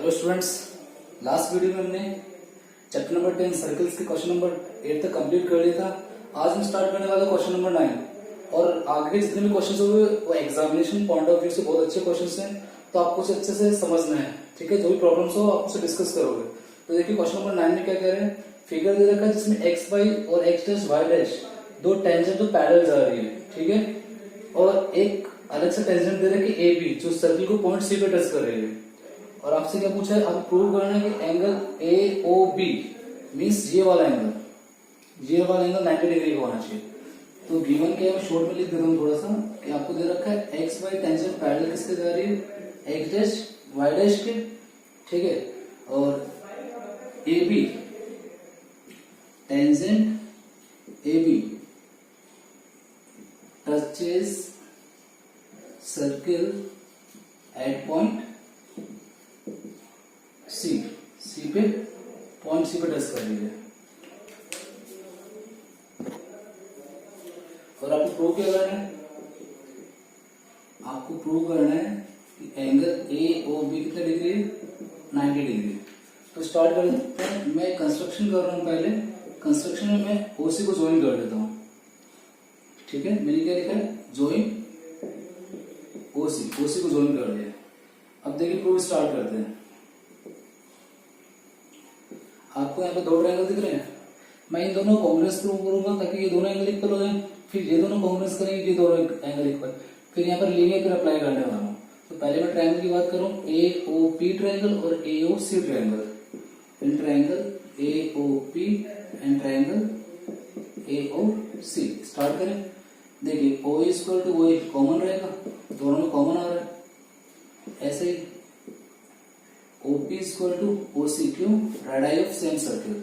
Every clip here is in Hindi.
हेलो स्टूडेंट्स, लास्ट वीडियो में हमने चैप्टर नंबर 10 सर्कल्स के क्वेश्चन नंबर 8 तक कंप्लीट कर लिया था। आज हम स्टार्ट करने वाले क्वेश्चन नंबर 9 और आगे के जितने भी क्वेश्चन होंगे वो एग्जामिनेशन पॉइंट ऑफ व्यू से बहुत अच्छे क्वेश्चन हैं, तो आपको उसे अच्छे से समझना है। ठीक है, जो भी प्रॉब्लम्स हो आप उसे डिस्कस करोगे। तो देखिए क्वेश्चन नंबर 9 में क्या कह रहे हैं, फिगर दे रखा है जिसमें एक्स वाई और एक्स डैश वाई डैश दो टेंजेंट तो पैरेलल जा रही है। ठीक है, और एक अलग से टेंजेंट दे रहा है कि ए बी जो सर्किल को पॉइंट सी पे टच कर रही है। और आपसे क्या पूछा है, अब प्रूव करना है कि angle A O B means ये वाला एंगल 90 डिग्री का होना चाहिए। तो गिवन क्या है, शॉर्ट में लिख देता हूँ थोड़ा सा कि आपको दे रखा है एक्स वाई टेंजेंट पैरेलल किसके जा रही है, एक्स डैश वाई डैश के। ठीक है, और A B tangent A B touches circle at point C पे पॉइंट सी पे टच कर लीजिए। और आपको प्रूव क्या करना है, आपको प्रूव करना है कि एंगल ए ओ बी कितना डिग्री है, 90 डिग्री। तो स्टार्ट कर लेते हैं। मैं कंस्ट्रक्शन कर रहा हूं, पहले कंस्ट्रक्शन में मैं ओसी को ज्वाइन कर देता हूं। ठीक है, मैंने क्या लिखा है, ज्वाइन ओसी को ज्वाइन कर दिया। अब देखिए प्रूव स्टार्ट करते हैं। आपको यहाँ पे दो ट्रायंगल दिख रहे हैं, मैं इन दोनों कॉन्ग्रेस प्रूव करूंगा ताकि ये दोनों एंगल इक्वल हो जाए। फिर ये दोनों कॉन्ग्रेस करेंगे, ये दोनों एंगल इक्वल। फिर यहाँ पर लीनियर पर अप्लाई करने वाला हूँ। तो पहले मैं ट्रायंगल की बात करूँ, ए ओ पी ट्रायंगल और A O C triangle. In triangle A O P and triangle A O C start करें। देखिए O equal to O common रहेगा, दोनों में कॉमन आ रहा है। ऐसे ही OP इक्वल टू OC, क्यों, radii of same circle,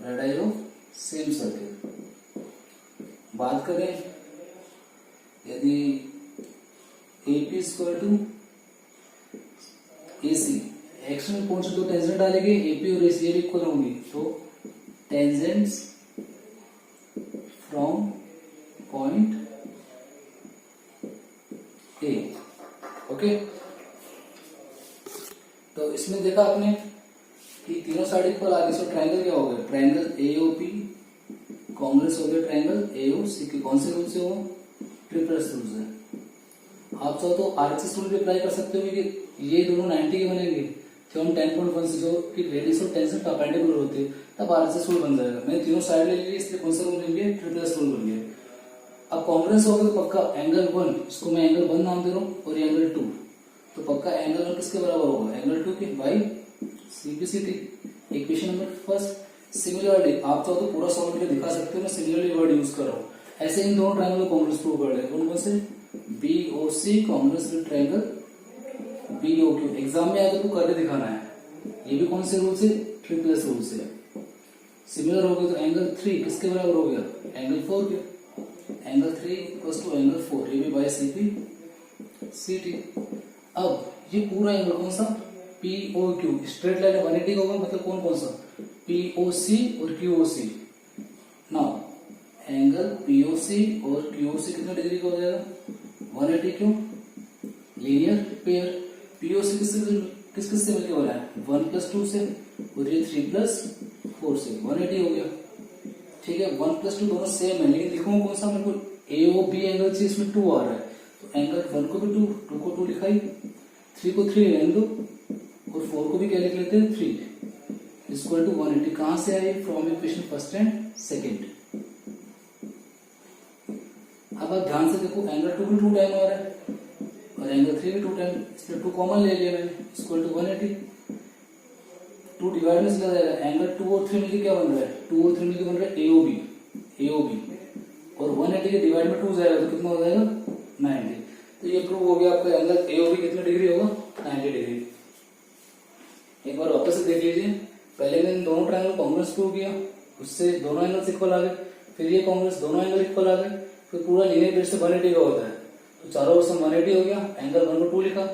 radii of same circle. बात करें यदि AP equal to AC, action में कौन से दो टेंजेंट डालेंगे, AP और AC इक्वल होंगी, तो tangents from point A। Okay, तो इसमें देखा आपने कि तीनों साइड इक्वल आ गई। सो ट्रायंगल क्या हो गया, ट्रायंगल एओपी कांग्रेस हो गया ट्रायंगल एओसी के। कौन से रूल से हो, ट्रिपलेट रूल से। आप चाहो तो आरएचएस रूल भी अप्लाई कर सकते हो कि ये दोनों 90 के बनेंगे। थ्योरम 10.1 से जो कि रेडियस और टेंजेंट परपेंडिकुलर होते हैं, तब आरएचएस रूल बन जाएगा। मैंने तीनों साइड ले ली, इसलिए कौन सा रूल बन गया, ट्रिपलेट रूल बन गया। अब कांग्रेस हो गया तो पक्का एंगल 1, इसको मैं एंगल 1 नाम दे रहा हूँ, और एंगल 2, तो पक्का एंगल 1 किसके बराबर होगा, एंगल 2 के by CPCT। Equation number first. Similarly आप चाहो तो पूरा सॉल्व करके दिखा सकते हो, मैं सिमिलरली वर्ड यूज कर रहा हूँ। ऐसे इन दोनों ट्रायंगल को कांग्रेस प्रूव कर ले। कौन से, BOC Congress with triangle BOQ। Exam में आकर तो करके दिखाना है। ये भी कौन से रूल से, ट्रिपलेट रूल से। सिमिलर हो गया तो एंगल 3 किसके बराबर हो गया, एंगल 4 के। एंगल 3 इक्वल्स टू एंगल 4, ये भी बाय CPCT। अब ये पूरा एंगल कौन सा, POQ, स्ट्रेट लाइन 180 होगा, मतलब कौन सा, POC और QOC। नाउ एंगल POC और QOC कितना डिग्री का हो जाएगा, 180। क्यों, लीनियर पेयर। POC किस से मिलकर बना है, 1 + 2 से, और ये 3 + 4 से, 180 हो गया। ठीक है, 1 + 2 दोनों सेम है, लेकिन लिखूंगा कौन सा, मेरे को AOB एंगल चाहिए, इसमें 2 आ रहा है। तो एंगल 1 को भी 2 को 2 लिखाई, 3 को 3 रहने दो, और 4 को भी क्या लिख लेते हैं, 3 इक्वल टू 180। कहां से आई, from equation first and second. अब आप ध्यान से देखो, एंगल 2 भी 2 टाइम आ रहा है और एंगल 3 भी 2 टाइम, इसलिए 2 कॉमन ले लिया मैंने, इक्वल टू 180। 2 डिवाइड में चला जाएगा, एंगल 2 और 3 मिलकर क्या बन रहा है, 2 और 3 मिलकर बन रहा है AOB, और 180 के डिवाइड में 2 जाएगा तो कितना हो जाएगा, 90। तो ये प्रूव हो गया आपका एंगल AOB कितना डिग्री होगा, 90 डिग्री। एक बार वापस से देख लीजिए, पहले मैंने दोनों ट्रायंगल कांग्रेस प्रूव किया, उससे दोनों एंगल्स इक्वल आ गए। फिर ये कांग्रेस, दोनों एंगल इक्वल आ गए। फिर पूरा लीनियर पेयर से 180 का होता है, तो चारों ओर से 180 हो गया। एंगल 1 को 2 लिखा,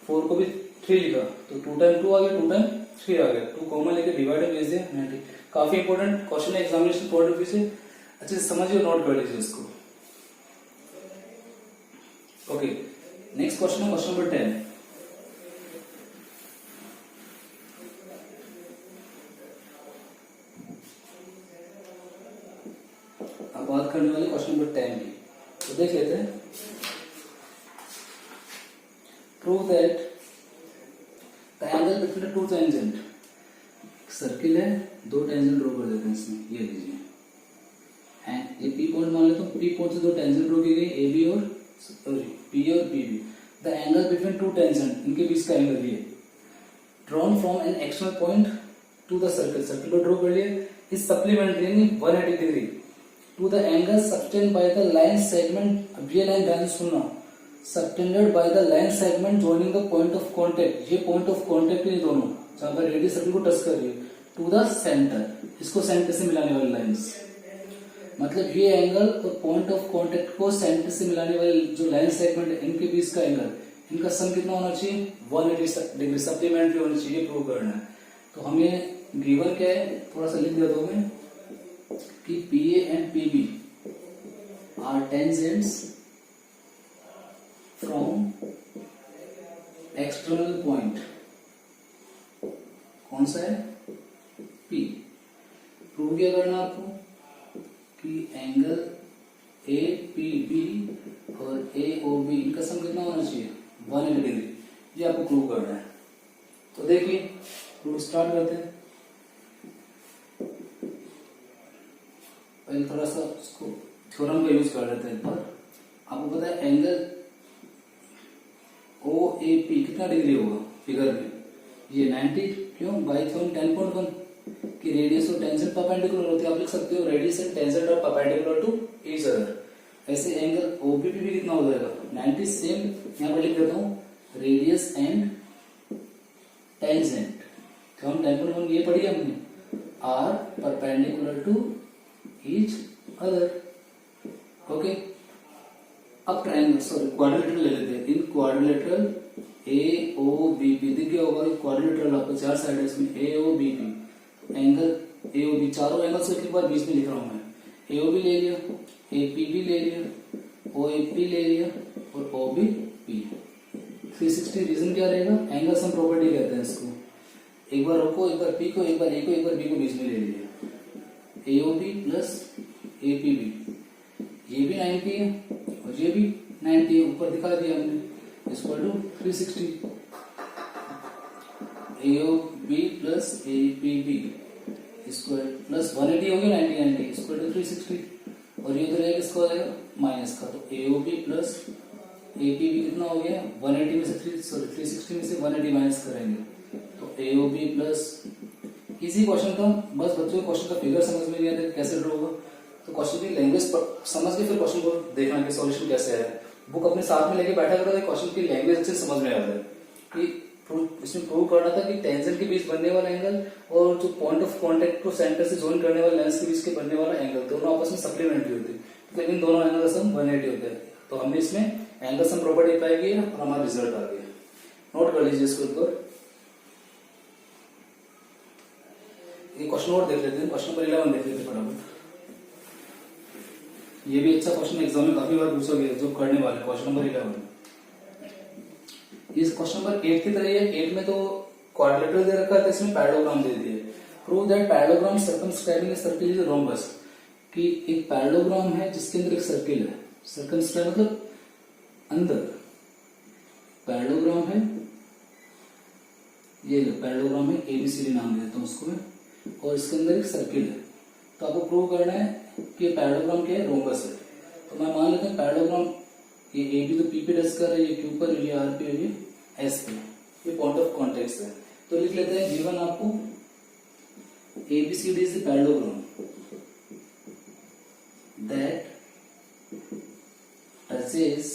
4 को भी 3 लिखा, तो 2 टाइम 2 आ गया, 2 टाइम 3 आ गया। 2 कॉमन लेके डिवाइड में भेज दिया 90। काफी इंपॉर्टेंट क्वेश्चन है एग्जामिनेशन पॉइंट ऑफ व्यू से, अच्छे से समझिए, नोट कर लीजिए इसको। ओके, नेक्स्ट क्वेश्चन है क्वेश्चन नंबर 10। बात करने वाले क्वेश्चन नंबर 10 की। तो देख लेते हैं। Prove that the angle between two tangent, circle है, दो टेंजेंट ड्रॉ कर देते हैं इसमें, ये लीजिए, एंड ये पी पॉइंट मान लेते हैं, पी पॉइंट से दो टेंजेंट ड्रॉ की गई, ए बी और पी और B B. The angle between two tangent, इनके बीच का एंगल ये drawn from an external point to the circle, circle को ड्रॉ कर लिए, इज सप्लीमेंट्री यानी 180 degree to the angle subtended by the line segment. अब ये लाइन ध्यान से सुनना, subtended by the line segment joining the point of contact, ये पॉइंट ऑफ कांटेक्ट ये दोनों जहां पर रेडियस सर्किल को टच कर रही है, टू द सेंटर, इसको सेंटर से मिलाने वाली लाइंस, मतलब ये एंगल और पॉइंट ऑफ कांटेक्ट को सेंटर से मिलाने वाले जो लाइन सेगमेंट है, इनके बीच का एंगल, इनका सम कितना होना चाहिए, 180 डिग्री सप्लीमेंट्री होना चाहिए, प्रूव करना है। तो हमें गिवन क्या है, थोड़ा सा लिख देता हूं मैं कि PA and PB are tangents from external point, कौन सा है, पी। प्रूव क्या करना आपको कि एंगल ए पी बी और ए ओ बी, इनका सम कितना होना चाहिए, 180 डिग्री, ये आपको प्रूव करना है। तो देखिए प्रूव स्टार्ट करते हैं। पहले थोड़ा सा इसको थ्योरम का यूज कर लेते हैं एक बार। आपको पता है एंगल ओ ए पी कितना डिग्री होगा फिगर में, ये 90, क्यों, बाई थ्योरम 10.1 कि रेडियस और टेंजेंट परपेंडिकुलर होते हैं। आप लिख सकते हो radius and tangent are perpendicular to each other. ऐसे एंगल ओबीपी भी कितना हो जाएगा 90, सेम यहां पर लिख देता हूं, रेडियस एंड टेंजेंट, तो हम 10.1 ये पढ़ी हमने, are perpendicular to each other. Okay, अब ट्रायंगल सॉरी क्वाड्रिलेटरल ले लेते हैं। In quadrilateral A O B P, दिख गया होगा क्वाड्रिलेटरल आपको चार साइड है इसमें, A O B P, angle A O B, चारों एंगल से एक बार बीच में लिख रहा हूं मैं, ए ओ बी ले लिया, ए पी बी ले लिया, ओ ए पी ले लिया और ओ बी पी। 360 रीजन क्या रहेगा, एंगल सम प्रॉपर्टी कहते हैं इसको। एक बार रखो, एक बार पी को, एक बार ए को, एक बार बी को बीच में ले लिया, A O B plus A P B, ये भी 90 है और ये भी 90 है, ऊपर दिखा दिया हमने, equal to 360, A O B plus A P B square plus 180 हो गया 90 90 इक्वल टू 360, और ये उधर किसका हो जाएगा माइनस का, तो A O B plus A P B कितना हो गया 180 में से 360 में से 180 माइनस करेंगे, तो A O B plus, easy question था, बस बच्चों को क्वेश्चन का फिगर समझ में नहीं आता कैसे ड्रॉ होगा, तो क्वेश्चन की लैंग्वेज समझ के फिर क्वेश्चन को देखना कि सॉल्यूशन कैसे है। बुक अपने साथ में लेके बैठा करो, क्वेश्चन की लैंग्वेज अच्छे समझ में आता है कि इसमें प्रूव करना था कि टेंजेंट के बीच बनने वाला एंगल और जो पॉइंट ऑफ कांटेक्ट को सेंटर से ज्वाइन करने वाले लेंस के बीच के बनने वाला एंगल दोनों आपस में सप्लीमेंट्री होते हैं, तो इन दोनों एंगल का सम 180 होता है। तो हमने इसमें एंगल सम प्रॉपर्टी अप्लाई की और हमारा रिजल्ट आ गया। नोट कर लीजिए इसको ऊपर। ये क्वेश्चन और देख लेते हैं, क्वेश्चन नंबर 11 देख लेते हैं फटाफट। ये भी अच्छा क्वेश्चन एग्जाम में काफी बार पूछा गया जो करने वाले, क्वेश्चन नंबर 11। इस क्वेश्चन नंबर 8 की तरह है, 8 में तो क्वाड्रिलेटरल दे रखा है, तो इसमें पैरेललोग्राम दे दिए। Prove that parallelogram circumscribing circle is rhombus, कि एक पैरेललोग्राम है जिसके अंदर एक सर्किल है, सर्कमस्क्राइब मतलब अंदर, पैरेललोग्राम है, ये पैरेललोग्राम है, एबीसीडी नाम देता हूं उसको मैं, और इसके अंदर एक सर्किल है। तो आपको प्रूव करना है कि पैरेललोग्राम क्या है, रोम्बस है। तो मैं मान लेता हूं पैरेललोग्राम, ये ए बी तो पी पे टच कर रहा है, ये क्यू पर, ये आर पे, ये एस पे, ये पॉइंट ऑफ कॉन्टेक्ट है। तो लिख लेते हैं गिवन आपको A B C D is the parallelogram that touches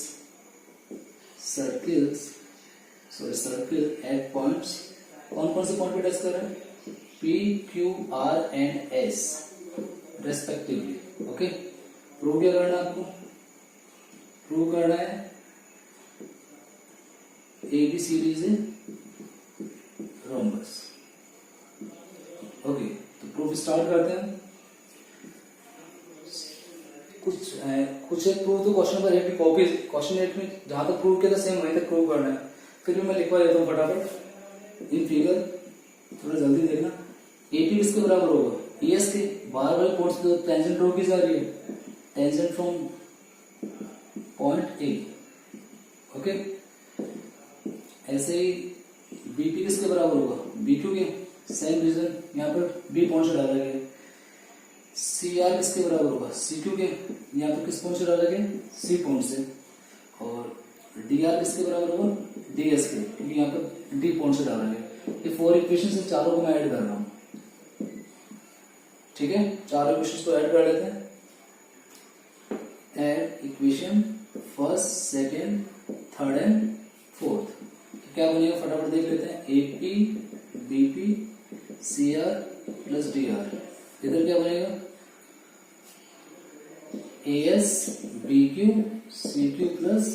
circles, sorry circle at points, कौन कौन से पॉइंट पे टच कर रहा है, P Q R and S respectively. Okay, prove क्या करना है आपको, प्रूव करना है एबीसीडी इज रोम्बस। ओके, तो प्रूफ स्टार्ट करते हैं। कुछ एक प्रूफ तो क्वेश्चन नंबर 8 की कॉपी, क्वेश्चन 8 में जहां तक प्रूव किया था सेम वहीं तक प्रूव करना है। फिर भी मैं लिखवा देता हूँ फटाफट इन फिगर, थोड़ा जल्दी देखना। एपी किसके बराबर होगा, ईएस के, बाहर वाले पॉइंट से टेंजेंट ड्रॉ की जा रही है, tangent from point A. Okay, ऐसे ही बीपी किसके बराबर होगा, B2 के। सेम रीजन, यहाँ पर बी पॉइंट से डाला गया। CR किसके बराबर होगा, C2 के। यहाँ पर किस पॉइंट से डाला गया, C पॉइंट से। और DR किसके बराबर होगा, DS के, क्योंकि यहाँ पर D पॉइंट से डाला गया। ये 4 इक्वेशन से चारों को मैं ऐड कर रहा हूँ। ठीक है, चारों इक्वेशन को ऐड कर लेते हैं। Add equation first, second, third and fourth. तो क्या बनेगा फटाफट देख लेते हैं। AP BP CR plus DR। इधर क्या बनेगा, AS BQ CQ plus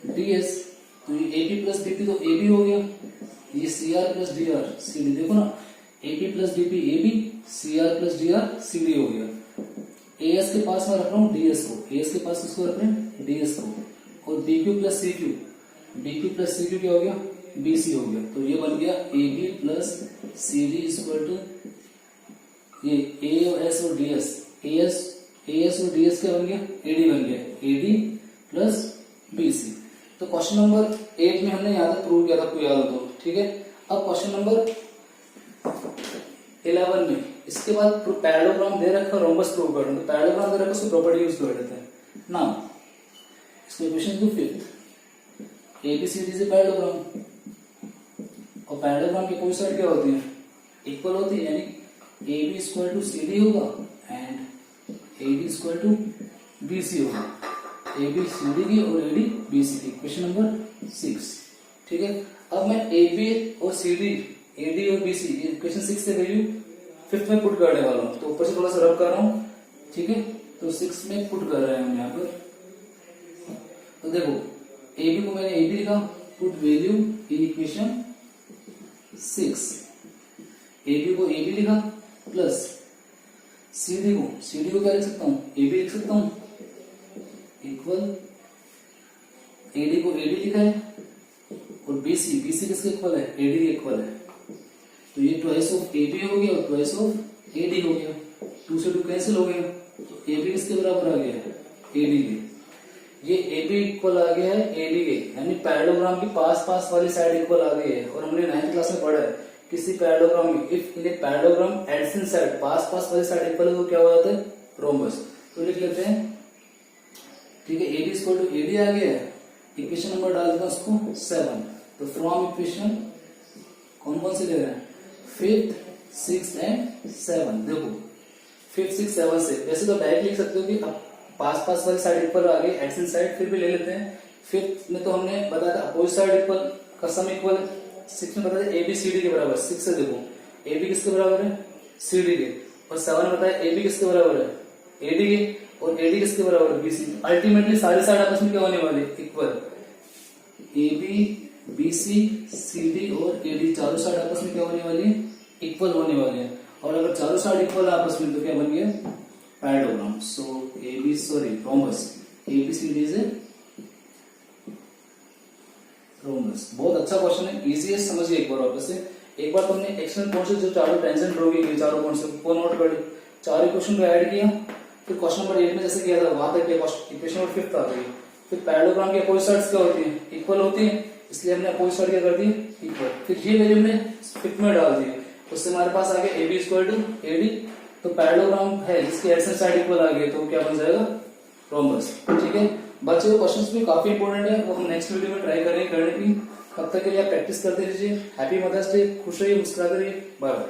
DS। तो ये AP प्लस BP तो AB हो गया, ये CR प्लस DR CD। देखो ना, AP plus BP AB, CR plus DR CD हो गया। AS के पास मैं रख रहा हूँ DS को, AS के पास किसको रख रहे हैं, DS को। और BQ plus CQ, BQ plus CQ क्या हो गया, BC हो गया। तो ये बन गया AB plus CD equal to ये AS और DS। AS और DS क्या बन गया, AD बन गया, AD प्लस BC। तो क्वेश्चन नंबर 8 में हमने यहाँ तक प्रूव किया था, आपको याद हो तो। ठीक है, अब क्वेश्चन नंबर 11 में इसके बाद पैरेललोग्राम दे रखा, रोम्बस प्रूव कर रहे हैं। तो पैरेललोग्राम दे रखा, उसकी प्रॉपर्टी यूज कर लेते हैं ना। इसको इक्वेशन टू फिफ्थ, ABCD से पैरेललोग्राम। और पैरेललोग्राम की कोई साइड क्या होती है, इक्वल होती है, यानी AB इक्वल टू CD होगा and AD equal to BC होगा। AB CD की और AD BC की, क्वेश्चन नंबर 6। ठीक है, अब मैं AB और CD, AD और BC इक्वेशन 6 से वैल्यू 5th में पुट करने वाला हूँ। तो ऊपर से थोड़ा सा रब कर रहा हूँ। ठीक है, तो 6 में पुट कर रहे हैं हम यहाँ पर। तो देखो, AB को मैंने AB लिखा, put value in equation 6। AB को AB लिखा प्लस CD को क्या लिख सकता हूँ, AB लिख सकता हूँ, इक्वल AD को AD लिखा है और BC किसके इक्वल है, AD के इक्वल है। तो ये ट्वाइस ऑफ AB हो गया और ट्वाइस ऑफ AD हो गया। 2 से 2 कैंसिल हो गया, तो AB किसके बराबर आ गया, AD के। ये AB इक्वल आ गया है AD के, यानी पैरेललोग्राम की पास वाली साइड इक्वल आ गई है। और हमने 9th क्लास में पढ़ा है, किसी पैरेललोग्राम में if in a parallelogram adjacent side पास वाली साइड इक्वल है तो क्या हो जाता है, रोम्बस। तो लिख लेते हैं। ठीक है, AB इक्वल टू AD आ गया है। इक्वेशन नंबर डाल देता उसको 7। तो फ्रॉम इक्वेशन कौन कौन से ले रहे हैं, 5th 6th एंड 7। देखो 5th 6th 7 से वैसे तो डायरेक्ट लिख सकते हो कि अब पास वाली साइड इक्वल आ गई, एडजेसेंट साइड फिर भी ले लेते हैं। 5th में तो हमने बताया था अपोजिट साइड इक्वल का सम इक्वल है। 6 में बताया ABCD के बराबर। 6 से देखो AB किसके बराबर है, CD के। और 7 में बताया AB किसके बराबर है, AD के। और AD किसके बराबर है, BC। अल्टीमेटली सारे साइड आपस में क्या होने वाले, इक्वल। AB BC CD और AD चारों साइड आपस में क्या होने वाली है, इक्वल होने वाले हैं। और अगर चारों साइड इक्वल आपस में तो क्या बन गया, parallelogram. So rhombus. ABCD is a rhombus. बहुत अच्छा क्वेश्चन है, इजी है, समझिए एक बार वापस से। एक बार तुमने एक्सटर्नल पॉइंट से जो चारों टेंजेंट ड्रॉ की, चारों पॉइंट से वो नोट कर ली, चारों इक्वेशन को ऐड किया। फिर क्वेश्चन नंबर 8 में जैसे किया था वहां तक इक्वेशन नंबर 5th आ गई। फिर पैरेललोग्राम की अपोजिट साइड्स क्या होती है, इक्वल होती है, इसलिए हमने अपोजिट साइड क्या कर दी, इक्वल। फिर ये वैल्यू हमने 5th में डाल दी, उससे हमारे पास आ गया AB इक्वल टू AD। तो पैरेललोग्राम है जिसकी एडजेसेंट साइड इक्वल आ गई, तो क्या बन जाएगा, रोम्बस। ठीक है बच्चों, वो क्वेश्चंस भी काफी इंपॉर्टेंट है, वो हम नेक्स्ट वीडियो में ट्राई करेंगे करने की। तब तक के लिए आप प्रैक्टिस करते रहिए। हैप्पी मदर्स डे, खुश रहिए, मुस्कुराते रहिए, बाय बाय।